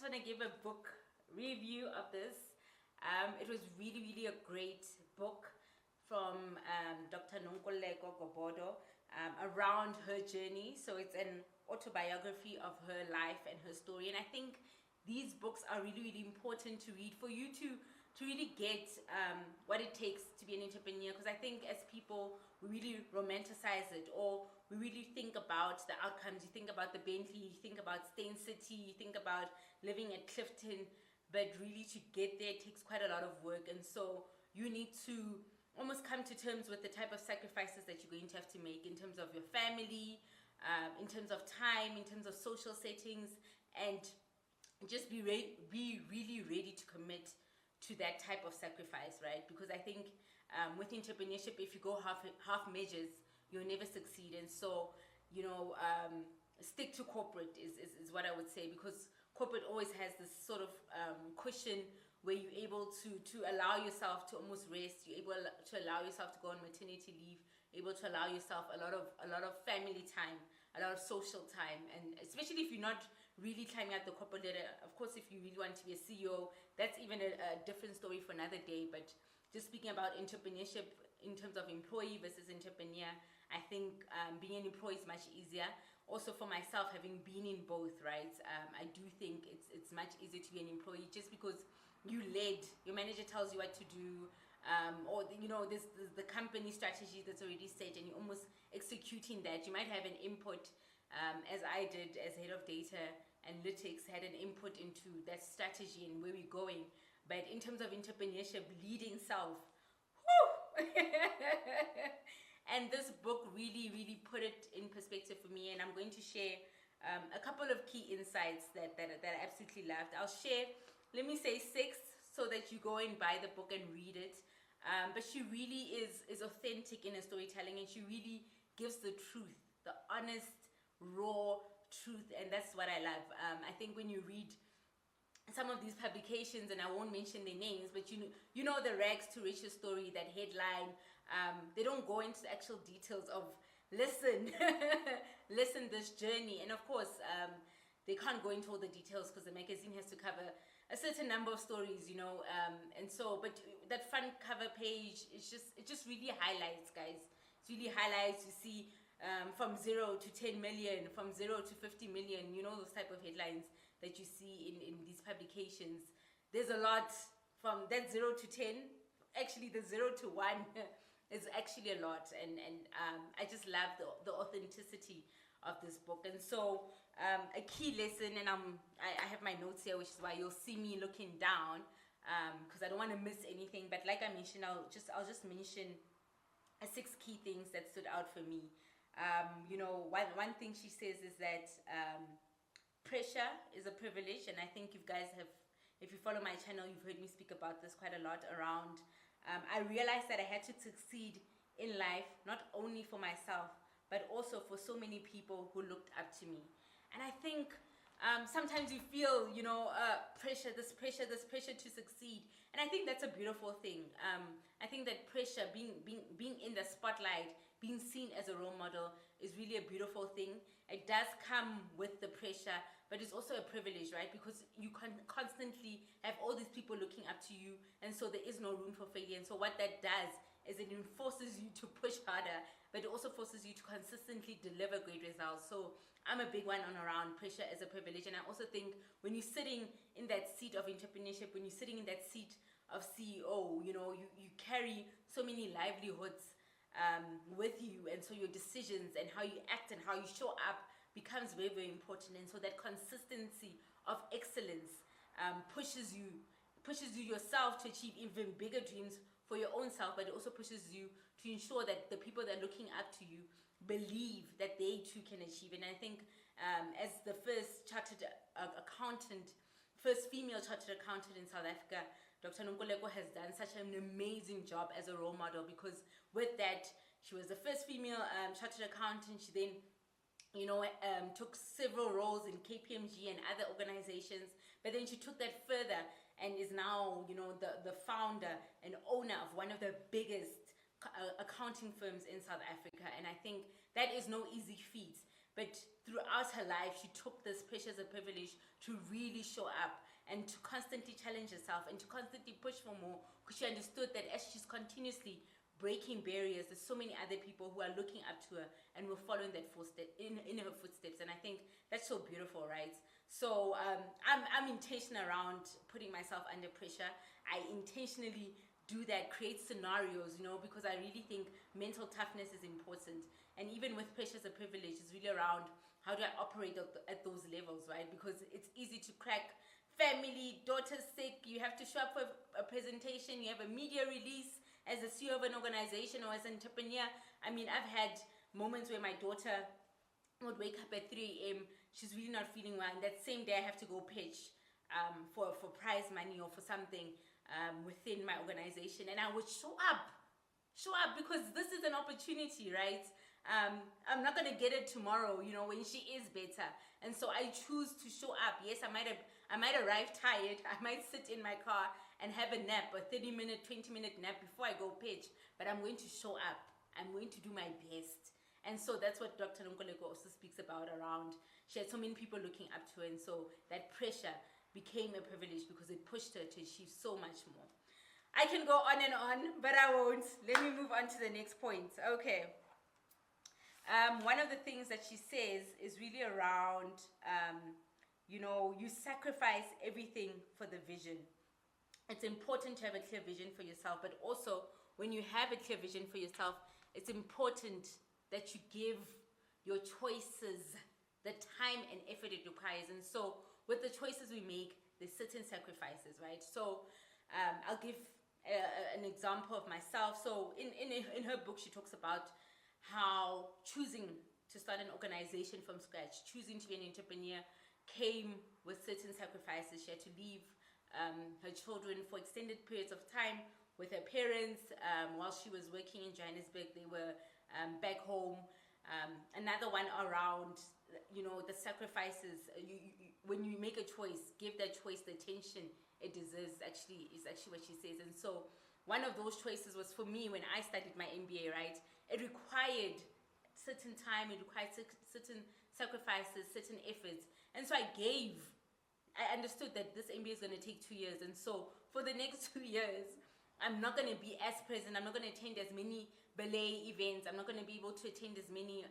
want to give a book review of this. It was really a great book from Dr. Nonkululeko Gobodo around her journey. So it's an autobiography of her life and her story. And I think these books are really important to read for you to really get what it takes to be an entrepreneur, because I think as people we really romanticize it, or we really think about the outcomes. You think about the Bentley, you think about Stain City, you think about living at Clifton, but really to get there takes quite a lot of work. And so you need to almost come to terms with the type of sacrifices that you're going to have to make in terms of your family, in terms of time, in terms of social settings, and just be really ready to commit to that type of sacrifice, right? Because I think with entrepreneurship, if you go half measures, you'll never succeed. And so, stick to corporate is what I would say, because corporate always has this sort of cushion where you're able to allow yourself to almost rest. You're able to allow yourself to go on maternity leave, able to allow yourself a lot of family time, a lot of social time. And especially if you're not really climbing up the corporate ladder. Of course, if you really want to be a CEO, that's even a different story for another day. But just speaking about entrepreneurship in terms of employee versus entrepreneur, I think being an employee is much easier. Also for myself, having been in both, right? I do think it's much easier to be an employee just because you led. Your manager tells you what to do, or there's the company strategy that's already set, and you're almost executing that. You might have an input, as I did as head of data analytics, had an input into that strategy and where we're going. But in terms of entrepreneurship, leading self, whew! And this book really put it in perspective for me, and I'm going to share a couple of key insights that I absolutely loved. I'll share, let me say 6, so that you go and buy the book and read it. But she really is authentic in her storytelling, and she really gives the truth, the honest, raw truth, and that's what I love. I think when you read some of these publications, and I won't mention their names, but you know the rags to riches story, that headline, they don't go into the actual details of listen this journey. And of course they can't go into all the details because the magazine has to cover a certain number of stories, and so, but that front cover page, it just really highlights, guys. It really highlights. You see from 0 to 10 million, from 0 to 50 million, those type of headlines that you see in these publications. There's a lot from that 0 to 10. Actually, the 0 to 1 is actually a lot, and I just love the authenticity of this book. And so a key lesson, and I have my notes here, which is why you'll see me looking down, because I don't want to miss anything. But like I mentioned, I'll just mention 6 key things that stood out for me. One thing she says is that pressure is a privilege, and I think you guys have, if you follow my channel, you've heard me speak about this quite a lot around. I realized that I had to succeed in life, not only for myself, but also for so many people who looked up to me. And I think sometimes you feel, pressure, this pressure to succeed. And I think that's a beautiful thing. I think that pressure, being in the spotlight, being seen as a role model, is really a beautiful thing. It does come with the pressure, but it's also a privilege, right? Because you can constantly have all these people looking up to you, and so there is no room for failure. And so what that does is it forces you to push harder, but it also forces you to consistently deliver great results. So I'm a big one on around pressure as a privilege. And I also think when you're sitting in that seat of entrepreneurship, when you're sitting in that seat of CEO, you carry so many livelihoods with you, and so your decisions and how you act and how you show up becomes very important. And so that consistency of excellence pushes you yourself to achieve even bigger dreams for your own self, but it also pushes you to ensure that the people that are looking up to you believe that they too can achieve. And I think as the first female chartered accountant in South Africa, Dr. Nonkululeko has done such an amazing job as a role model, because with that, she was the first female chartered accountant. She then took several roles in KPMG and other organizations, but then she took that further and is now, the founder and owner of one of the biggest accounting firms in South Africa. And I think that is no easy feat. but throughout her life, she took this pressure as a privilege to really show up and to constantly challenge herself and to constantly push for more, because she understood that as she's continuously breaking barriers, there's so many other people who are looking up to her and will follow in that in her footsteps. And I think that's so beautiful, right? So I'm intentional around putting myself under pressure. I intentionally do that, create scenarios, because I really think mental toughness is important. And even with pressure as a privilege, it's really around how do I operate at those levels, right? Because it's easy to crack. Family, daughter's sick, you have to show up for a presentation, you have a media release as a CEO of an organization or as an entrepreneur. I mean, I've had moments where my daughter would wake up at 3 a.m. She's really not feeling well, and that same day I have to go pitch for prize money or for something within my organization, and I would show up because this is an opportunity, right? I'm not gonna get it tomorrow, when she is better, and so I choose to show up. Yes, I might arrive tired. I might sit in my car and have a nap, a 30-minute, 20-minute nap before I go pitch, but I'm going to show up. I'm going to do my best. And so that's what Dr. Nonkululeko also speaks about around. She had so many people looking up to her, and so that pressure became a privilege because it pushed her to achieve so much more. I can go on and on, but I won't. Let me move on to the next point. Okay. One of the things that she says is really around, you sacrifice everything for the vision. It's important to have a clear vision for yourself, but also when you have a clear vision for yourself, it's important that you give your choices the time and effort it requires. And so with the choices we make, there's certain sacrifices, right? So I'll give an example of myself. So in her book, she talks about how choosing to start an organization from scratch, choosing to be an entrepreneur, came with certain sacrifices. She had to leave her children for extended periods of time with her parents while she was working in Johannesburg. They were back home. Another one around, the sacrifices. When you make a choice, give that choice the attention it deserves. Is actually what she says. And so one of those choices was for me when I studied my MBA, right? It required certain time, it required certain sacrifices, certain efforts. And so I understood that this MBA is going to take 2 years. And so for the next 2 years, I'm not going to be as present. I'm not going to attend as many ballet events. I'm not going to be able to attend as many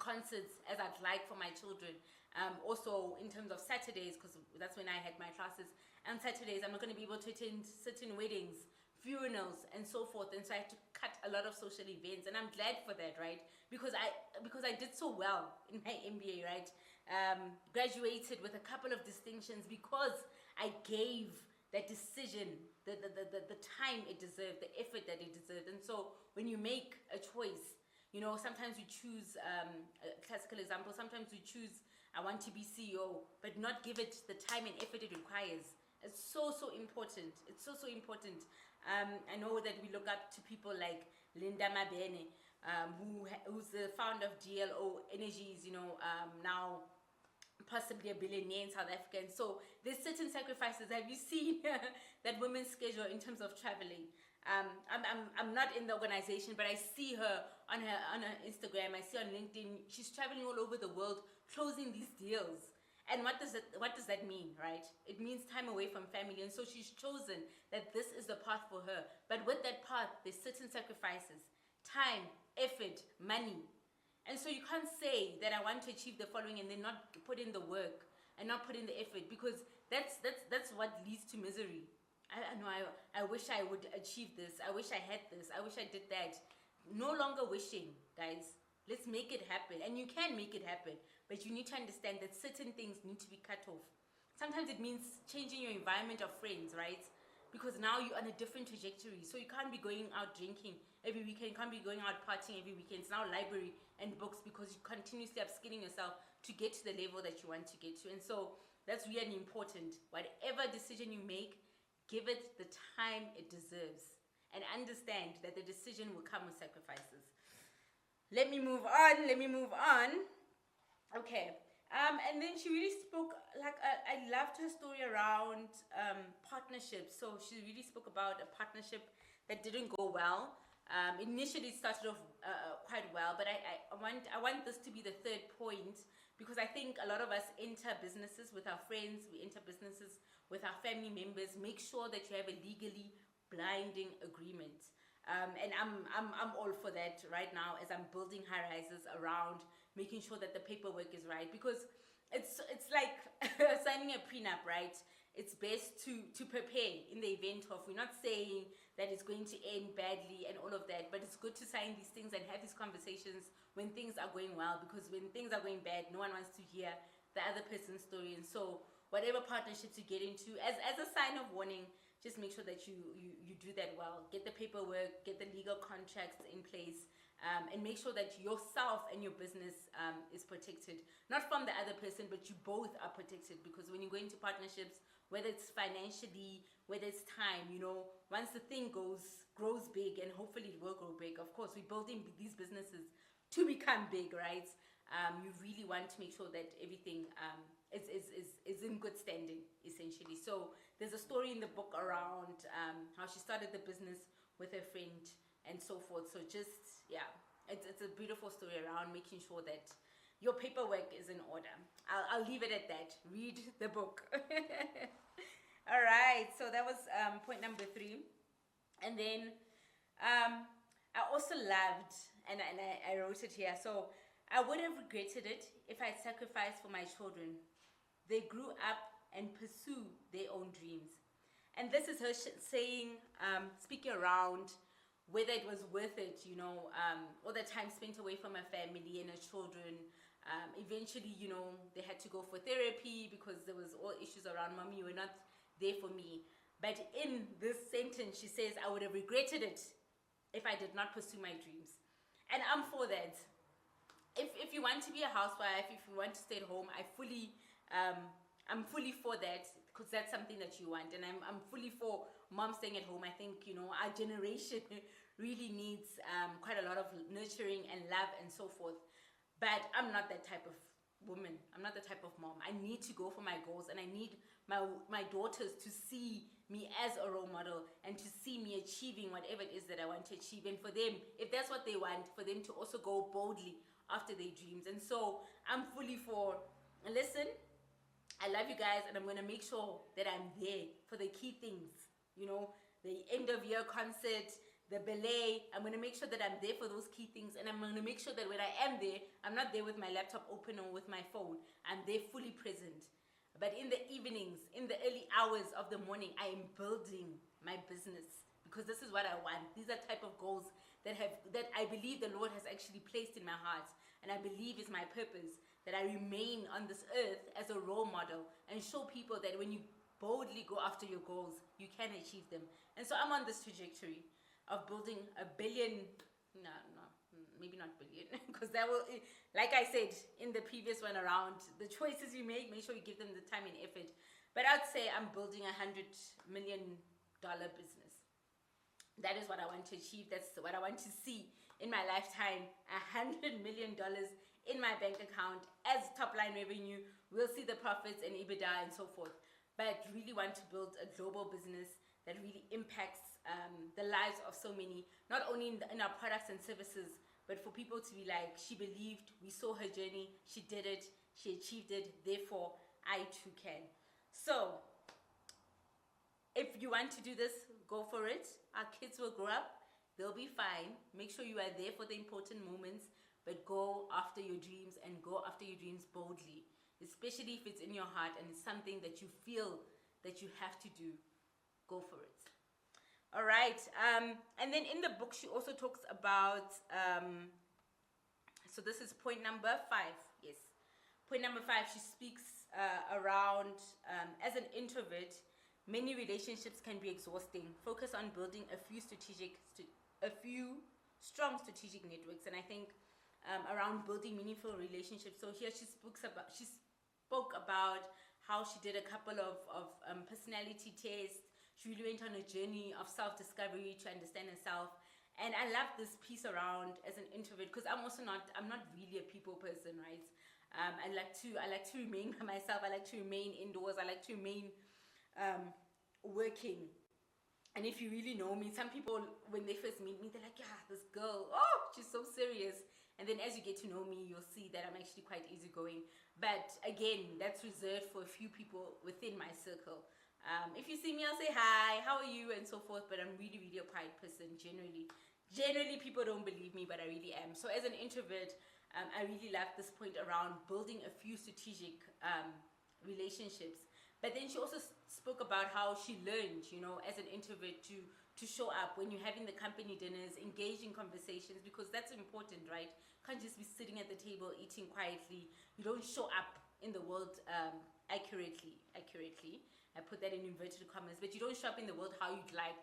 concerts as I'd like for my children. Also, in terms of Saturdays, because that's when I had my classes, on Saturdays, I'm not going to be able to attend certain weddings, funerals, and so forth. And so I had to cut a lot of social events, and I'm glad for that, right? Because I did so well in my MBA, right? Graduated with a couple of distinctions because I gave that decision the time it deserved, the effort that it deserved. And so when you make a choice, sometimes we choose a classical example. Sometimes we choose, I want to be CEO, but not give it the time and effort it requires. It's so important. It's so important. I know that we look up to people like Linda Mabene, who's the founder of GLO Energies, now possibly a billionaire in South Africa. And so there's certain sacrifices. Have you seen that woman's schedule in terms of traveling? I'm not in the organization, but I see her on her Instagram. I see her on LinkedIn. She's traveling all over the world, closing these deals. And what does that mean, right? It means time away from family. And so she's chosen that this is the path for her. But with that path, there's certain sacrifices: time, effort, money. And so you can't say that I want to achieve the following and then not put in the work and not put in the effort, because that's what leads to misery. I wish I would achieve this. I wish I had this. I wish I did that. No longer wishing, guys. Let's make it happen. And you can make it happen, but you need to understand that certain things need to be cut off. Sometimes it means changing your environment of friends, right? Because now you're on a different trajectory. So you can't be going out drinking every weekend. You can't be going out partying every weekend. It's now library and books, because you're continuously upskilling yourself to get to the level that you want to get to. And so that's really important. Whatever decision you make, give it the time it deserves. And understand that the decision will come with sacrifices. Let me move on. Okay. And then she really spoke, I loved her story around partnerships. So she really spoke about a partnership that didn't go well. Initially, it started off quite well, but I want this to be the third point, because I think a lot of us enter businesses with our friends, we enter businesses with our family members. Make sure that you have a legally blinding agreement. And I'm all for that right now, as I'm building high rises around making sure that the paperwork is right, because it's like signing a prenup, right? It's best to prepare in the event of, we're not saying that it's going to end badly and all of that, but it's good to sign these things and have these conversations when things are going well, because when things are going bad, no one wants to hear the other person's story. And so whatever partnerships you get into, as a sign of warning, just make sure that you do that well. Get the paperwork, get the legal contracts in place, and make sure that yourself and your business is protected. Not from the other person, but you both are protected. Because when you go into partnerships, whether it's financially, whether it's time, once the thing grows big, and hopefully it will grow big. Of course, we're building these businesses to become big, right? You really want to make sure that everything is in good standing, essentially. So there's a story in the book around how she started the business with her friend and so forth. So just, yeah, it's a beautiful story around making sure that your paperwork is in order. I'll leave it at that. Read the book. All right, so that was point number 3. And then I also loved, and I wrote it here, so I would have regretted it if I had sacrificed for my children. They grew up and pursue their own dreams. And this is her saying, speaking around whether it was worth it, all the time spent away from her family and her children. Eventually, they had to go for therapy because there was all issues around, mommy, you were not there for me. But in this sentence, she says, I would have regretted it if I did not pursue my dreams. And I'm for that. If you want to be a housewife, if you want to stay at home, I'm fully for that, because that's something that you want. And I'm fully for mom staying at home. I think, our generation really needs quite a lot of nurturing and love and so forth. But I'm not that type of woman. I'm not the type of mom. I need to go for my goals, and I need my daughters to see me as a role model and to see me achieving whatever it is that I want to achieve. And for them, if that's what they want, for them to also go boldly after their dreams. And so I'm fully for, listen, I love you guys, and I'm going to make sure that I'm there for the key things, the end of year concert, the ballet. I'm going to make sure that I'm there for those key things, and I'm going to make sure that when I am there, I'm not there with my laptop open or with my phone. I'm there fully present. But in the evenings, in the early hours of the morning, I am building my business, because this is what I want. These are type of goals that I believe the Lord has actually placed in my heart, and I believe is my purpose, that I remain on this earth as a role model and show people that when you boldly go after your goals, you can achieve them. And so I'm on this trajectory of building a billion, maybe not billion, because that will, like I said in the previous one around, the choices you make sure you give them the time and effort. But I'd say I'm building $100 million business. That is what I want to achieve. That's what I want to see in my lifetime. $100 million in my bank account as top line revenue. We'll see the profits and EBITDA and so forth. But really want to build a global business that really impacts the lives of so many, not only in our products and services, but for people to be like, she believed, we saw her journey, she did it, she achieved it, therefore I too can. So if you want to do this, go for it. Our kids will grow up, they'll be fine. Make sure you are there for the important moments, but go after your dreams, and go after your dreams boldly, especially if it's in your heart and it's something that you feel that you have to do. Go for it. All right. And then in the book, she also talks about, so this is point number 5. Yes. Point number 5, she speaks around, as an introvert, many relationships can be exhausting. Focus on building a few strong strategic networks. And I think around building meaningful relationships. So here she spoke about how she did a couple of personality tests. She really went on a journey of self-discovery to understand herself. And I love this piece around as an introvert, because I'm not really a people person, right? I like to remain by myself. I like to remain indoors. I like to remain working. And if you really know me, some people, when they first meet me, they're like, yeah, this girl, oh, she's so serious. And then as you get to know me, you'll see that I'm actually quite easygoing. But again, that's reserved for a few people within my circle. If you see me, I'll say hi, how are you, and so forth. But I'm really, really a quiet person generally. Generally, people don't believe me, but I really am. So as an introvert, I really love this point around building a few strategic relationships. But then she also spoke about how she learned, as an introvert to show up when you're having the company dinners, engage in conversations, because that's important, right? Can't just be sitting at the table eating quietly. You don't show up in the world accurately. I put that in inverted commas, but you don't show up in the world how you'd like,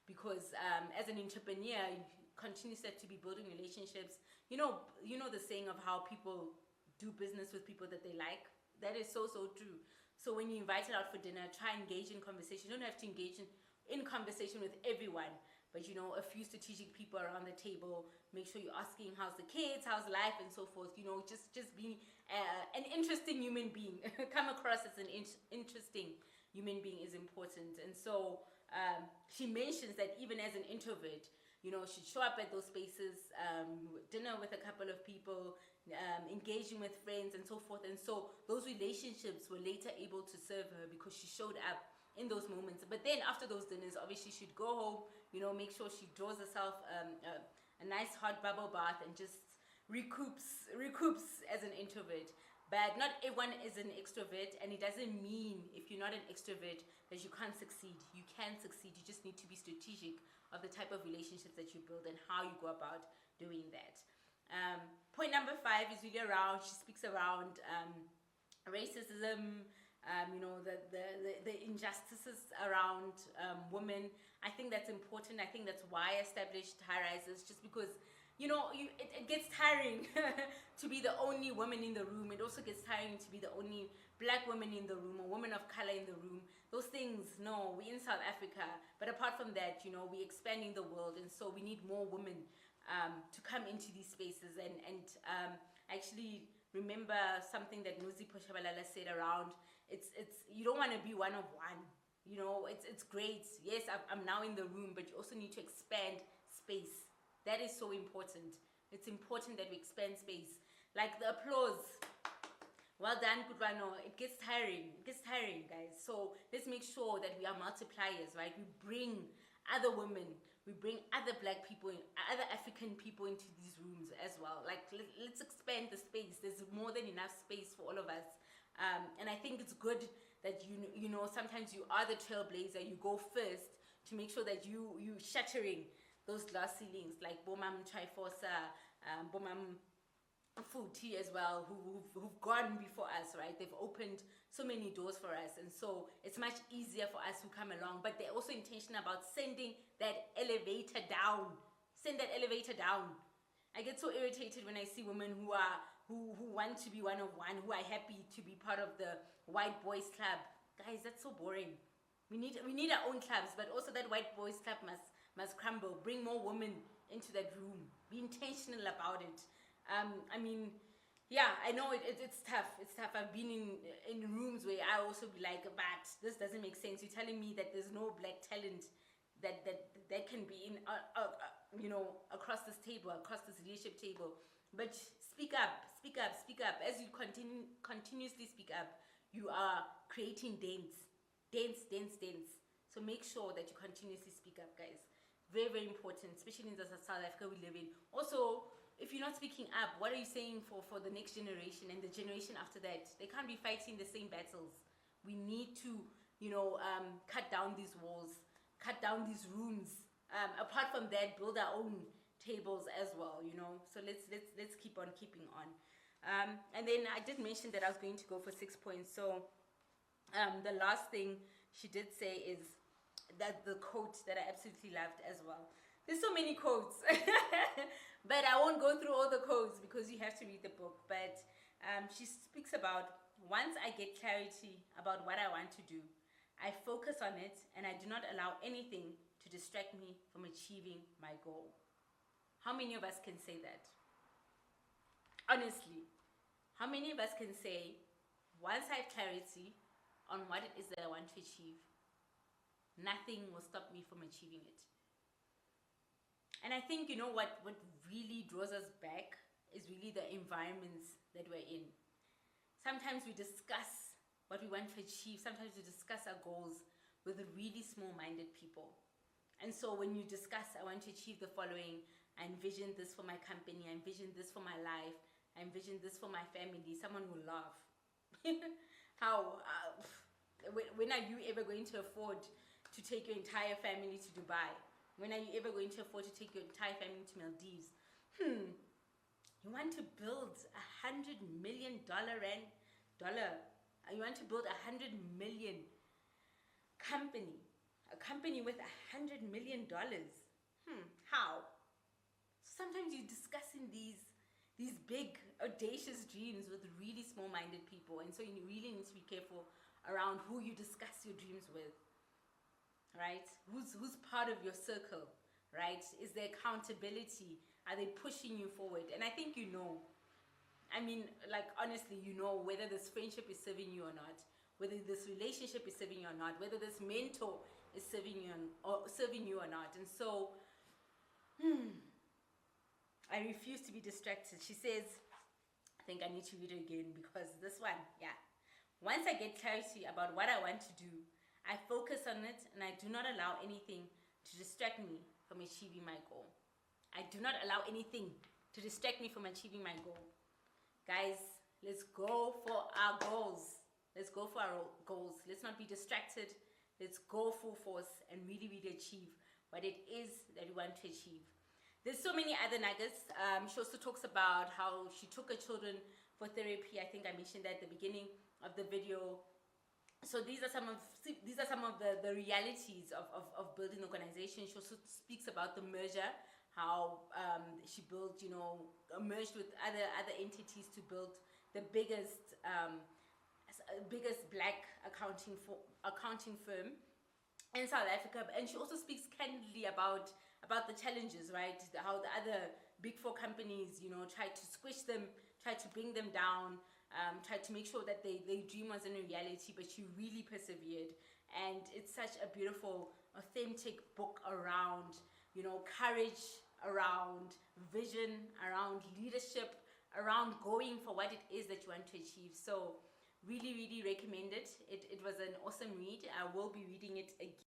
because as an entrepreneur, you continuously have to be building relationships. You know the saying of how people do business with people that they like. That is so true. So when you invite it out for dinner, try and engage in conversation. You don't have to engage in conversation with everyone, but a few strategic people around the table. Make sure you're asking how's the kids, how's life, and so forth. Just being an interesting human being. Come across as an interesting human being is important. And so she mentions that even as an introvert, she'd show up at those spaces, dinner with a couple of people, engaging with friends, and so forth. And so those relationships were later able to serve her because she showed up in those moments. But then after those dinners, obviously she'd go home, make sure she draws herself a nice hot bubble bath and just recoups as an introvert. But not everyone is an extrovert, and it doesn't mean if you're not an extrovert that you can't succeed. You can succeed. You just need to be strategic of the type of relationships that you build and how you go about doing that. Point number 5 is really around, she speaks around racism, the injustices around women. I think that's important. I think that's why I established High Rises, just because it gets tiring to be the only woman in the room. It also gets tiring to be the only black woman in the room, or woman of color in the room. Those things, no, we're in South Africa. But apart from that, we're expanding the world, and so we need more women to come into these spaces. And actually remember something that Nuzi Poshabalala said around, it's you don't want to be one of one. It's great. Yes, I'm now in the room, but you also need to expand space. That is so important. It's important that we expand space. Like the applause. Well done, Kudwano. It gets tiring. Guys. So let's make sure that we are multipliers, right? We bring other women, we bring other black people, other African people into these rooms as well. Like, let's expand the space. There's more than enough space for all of us. And I think it's good that sometimes you are the trailblazer. You go first to make sure that you shattering those glass ceilings, like Bomam Triforsa, Bomam Futi as well, who've gone before us, right? They've opened so many doors for us, and so it's much easier for us who come along. But they're also intentional about sending that elevator down. Send that elevator down. I get so irritated when I see women who want to be one of one, who are happy to be part of the white boys club. Guys, that's so boring. We need our own clubs, but also that white boys club must crumble. Bring more women into that room. Be intentional about it. I know it's tough. It's tough. I've been in rooms where I also be like, but this doesn't make sense. You're telling me that there's no black talent that can be in across this table, across this leadership table. But speak up. As you continuously speak up, you are creating dents. So make sure that you continuously speak up, guys. Very, very important, especially in the South Africa we live in. Also, if you're not speaking up, what are you saying for the next generation and the generation after that? They can't be fighting the same battles. We need to, cut down these walls, cut down these rooms. Apart from that, build our own tables as well. So let's keep on keeping on. And then I did mention that I was going to go for 6 points. So the last thing she did say is that the quote that I absolutely loved as well. There's so many quotes, but I won't go through all the quotes because you have to read the book. But she speaks about, once I get clarity about what I want to do, I focus on it and I do not allow anything to distract me from achieving my goal. How many of us can say that? Honestly, how many of us can say, once I have clarity on what it is that I want to achieve, nothing will stop me from achieving it. And I think, you know, what really draws us back is really the environments that we're in. Sometimes we discuss what we want to achieve. Sometimes we discuss our goals with really small-minded people. And so when you discuss, I want to achieve the following, I envision this for my company, I envision this for my life, I envision this for my family, someone will laugh. How? When are you ever going to afford to take your entire family to Dubai? When are you ever going to afford to take your entire family to Maldives? You want to build $100 million you want to build $100 million company, a company with $100 million. How? Sometimes you're discussing these big audacious dreams with really small-minded people, and so you really need to be careful around who you discuss your dreams with, right? Who's part of your circle, right? Is there accountability? Are they pushing you forward? And I think you know. I mean, like, honestly, you know whether this friendship is serving you or not, whether this relationship is serving you or not, whether this mentor is serving you or not. And so, I refuse to be distracted. She says, I think I need to read it again because this one, yeah. Once I get clarity about what I want to do, I focus on it and I do not allow anything to distract me from achieving my goal. I do not allow anything to distract me from achieving my goal. Guys, let's go for our goals. Let's go for our goals. Let's not be distracted. Let's go full force and really, really achieve what it is that we want to achieve. There's so many other nuggets. She also talks about how she took her children for therapy. I think I mentioned that at the beginning of the video. So these are some of the realities of building an organization. She also speaks about the merger, how she built, you know, merged with other entities to build the biggest black accounting firm in South Africa. And she also speaks candidly about the challenges, right? How the other big four companies, you know, tried to squish them, tried to bring them down, tried to make sure that their dream wasn't a reality, but she really persevered. And it's such a beautiful, authentic book around, you know, courage, around vision, around leadership, around going for what it is that you want to achieve. So really, really recommend it. It was an awesome read. I will be reading it again.